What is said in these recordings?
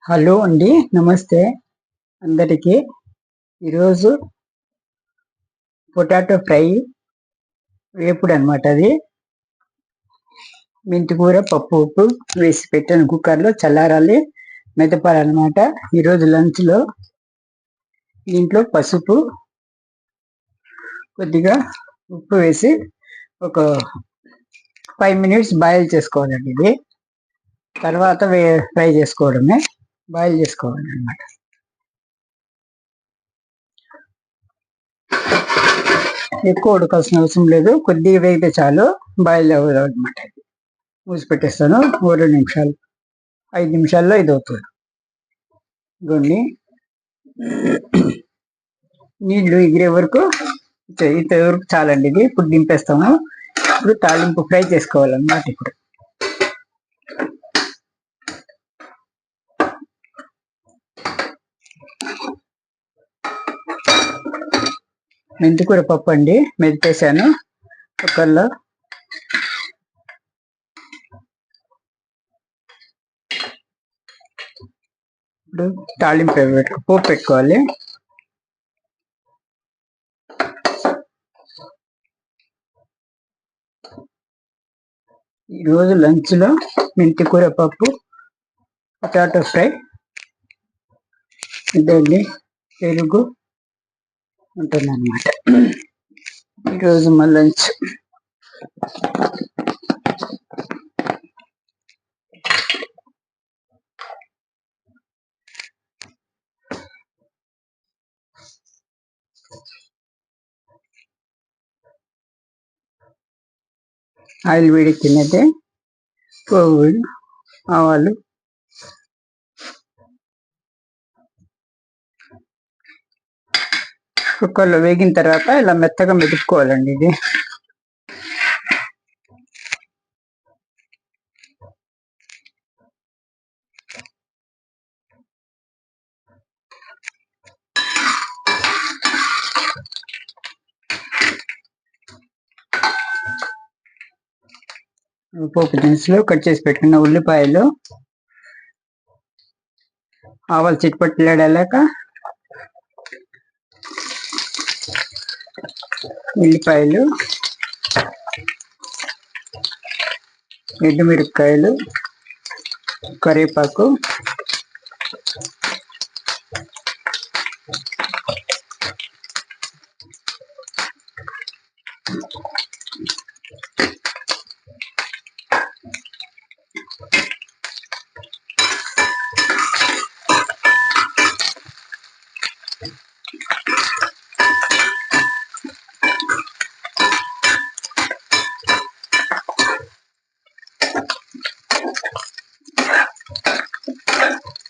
Hello అండి, నమస్తే అందరికీ. ఈరోజు పొటాటో ఫ్రై వేపుడు అనమాట. అది మెంతికూర పప్పు ఉప్పు వేసి పెట్టాను కుక్కర్లో, చల్లారాలి, మెదపాలన్నమాట. ఈరోజు లంచ్లో దీంట్లో పసుపు కొద్దిగా ఉప్పు వేసి ఒక 5 minutes బాయిల్ చేసుకోవాలండి. ఇది తర్వాత ఫ్రై చేసుకోవడమే, బాయిల్ చేసుకోవాలి అనమాట. ఎక్కువ ఉడకాల్సిన అవసరం లేదు, కొద్దిగా వేగితే చాలు, బాయిల్ అవ్వదు అనమాట. మూసి పెట్టేస్తాను 2 నిమిషాలు, 5 నిమిషాల్లో ఇది అవుతుంది. ఇదిగోండి, నీళ్లు ఎగిరే వరకు ఇంత వరకు చాలండి. ఇది ఇప్పుడు దింపేస్తాము. ఇప్పుడు తాలింపు ఫ్రై చేసుకోవాలన్నమాట. ఇప్పుడు మెంతికూర పప్పు అండి, మెదిపేసాను కుక్కర్లో. ఇప్పుడు తాలింపు పోపు పెట్టుకోవాలి. ఈరోజు లంచ్లో మెంతికూర పప్పు, పొటాటో ఫ్రై, ఇదండి పెరుగు ఉంటుందన్నమాట. ఈరోజు మా లంచ్. ఆయిల్ వేడెక్కినట్టే పోగు, ఆవాలు, కుక్కర్లో వేగిన తర్వాత ఇలా మెత్తగా మెదుపుకోవాలండి. ఇది పోపు దినుసులు, కట్ చేసి పెట్టుకున్న ఉల్లిపాయలు, ఆవాలు చిట్పట్లాడాక ఉల్లిపాయలు, ఎండుమిరపకాయలు, కరివేపాకు,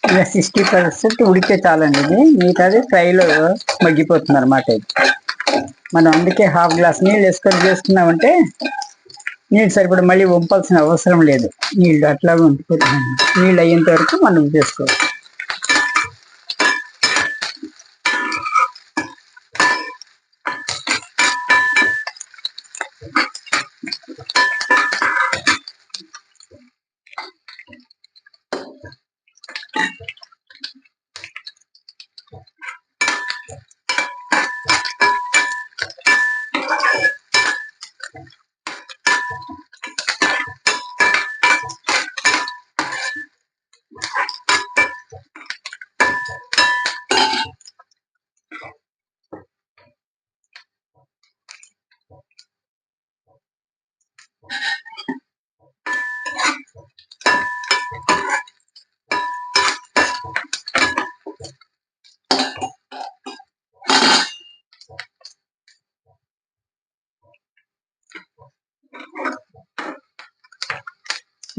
ఇలా 60% ఉడికే చాలండి. ఇది మిగతాది ఫ్రైలో మగ్గిపోతుంది అనమాట. ఇది మనం అందుకే 1/2 గ్లాస్ నీళ్ళు వేసుకొని చేసుకున్నామంటే నీళ్ళు సరిపడ మళ్ళీ వంపాల్సిన అవసరం లేదు. నీళ్ళు అట్లాగే ఉండిపోతుంది. నీళ్ళు అయ్యేంత వరకు మనం చేసుకోవాలి.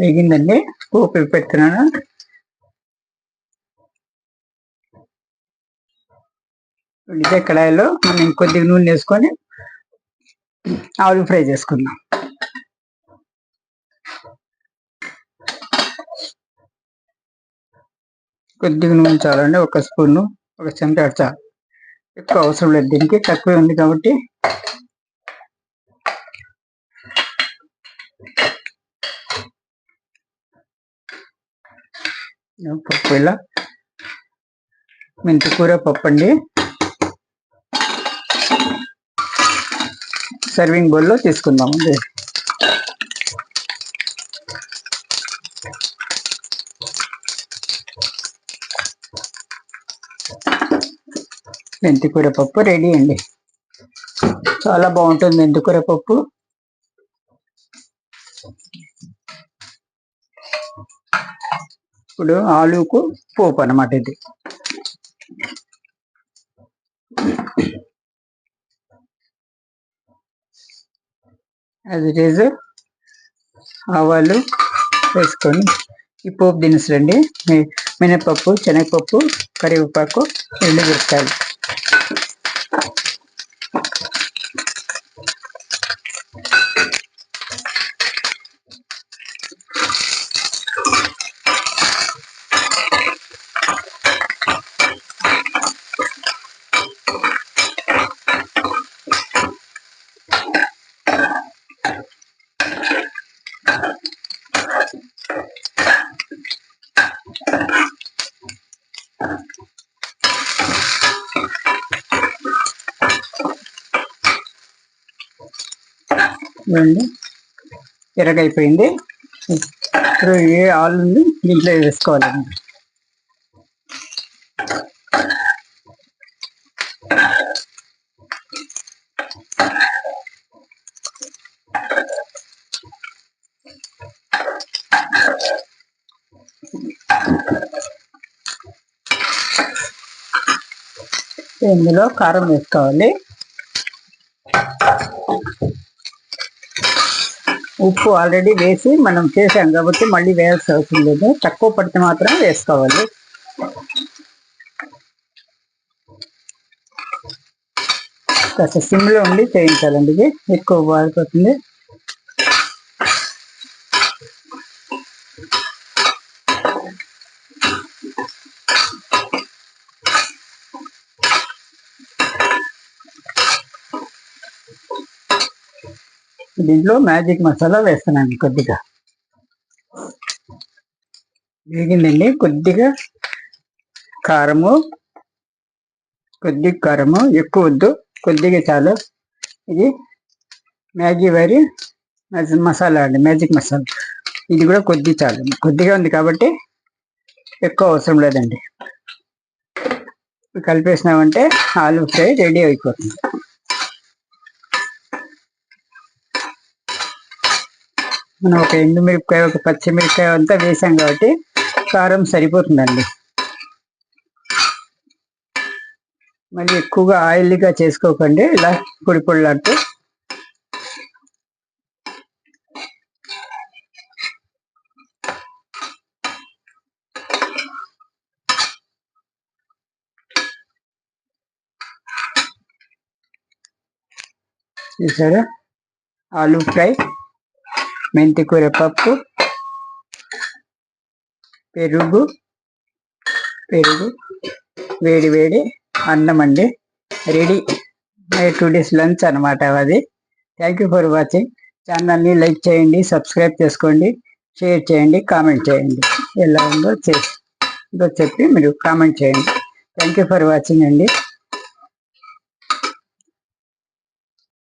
వేగిందండి, పోపు పెడుతున్నాను. ఇదే కడాయిలో మనం కొద్దిగా నూనె వేసుకొని ఆలు ఫ్రై చేసుకుందాం. కొద్దిగా నూనె చాలండి, 1 స్పూను, 1 చెంచా చాలు, ఎక్కువ అవసరం లేదు. దీనికి తక్కువ ఉంది కాబట్టి. పప్పు ఇలా మెంతికూర పప్పు అండి. సర్వింగ్ బౌల్లో తీసుకుందామండి. మెంతికూర పప్పు రెడీ అండి. చాలా బాగుంటుంది మెంతికూర పప్పు. ఇప్పుడు ఆలుకు పోపు అన్నమాట ఇది. యాజ్ ఇట్ ఈజ్ ఆవాలు వేసుకొని ఈ పోపు దినుసులండి. మినపప్పు, శనగపప్పు, కరివేపాకు, ఎండుమిరపకాయలు. చూడండి ఎర్రగైపోయింది. ఇప్పుడు ఏ ఆలుని దీంట్లో వేసుకోవాలండి. ఇందులో కారం వేసుకోవాలి. ఉప్పు ఆల్రెడీ వేసి మనం చేసాం కాబట్టి మళ్ళీ వేయాల్సిన అవసరం లేదు. తక్కువ పడితే మాత్రం వేసుకోవాలి. కాస్త సిమ్లో ఉండి చేయించాలండి. ఇది ఎక్కువ బాడిపోతుంది. దీంట్లో మ్యాజిక్ మసాలా వేస్తున్నాను కొద్దిగా. వేగిందండి. కొద్దిగా కారము, ఎక్కువ వద్దు, కొద్దిగా చాలు. ఇది మ్యాగీ వారి మసాలా అండి, మ్యాజిక్ మసాలా. ఇది కూడా కొద్దిగా ఉంది కాబట్టి ఎక్కువ అవసరం లేదండి. కలిపేసినామంటే ఆలు ఫ్రై రెడీ అయిపోతుంది. మనం ఒక ఎండుమిరపకాయ, ఒక పచ్చిమిరపకాయ అంతా వేసాం కాబట్టి కారం సరిపోతుందండి. మళ్ళీ ఎక్కువగా ఆయిల్గా చేసుకోకండి. ఇలా పొడి పొడిలాడుతూ చూసారా, ఆలు ఫ్రై, మెంతికూర పప్పు, పెరుగు, వేడి వేడి అన్నం అండి. రెడీ. టుడేస్ లంచ్ అనమాట అది. Thank you for watching. ఛానల్ని లైక్ చేయండి, సబ్స్క్రైబ్ చేసుకోండి, షేర్ చేయండి, కామెంట్ చేయండి. ఎలా ఉందో చెప్పి మీరు కామెంట్ చేయండి. థ్యాంక్ యూ ఫర్ వాచింగ్ అండి.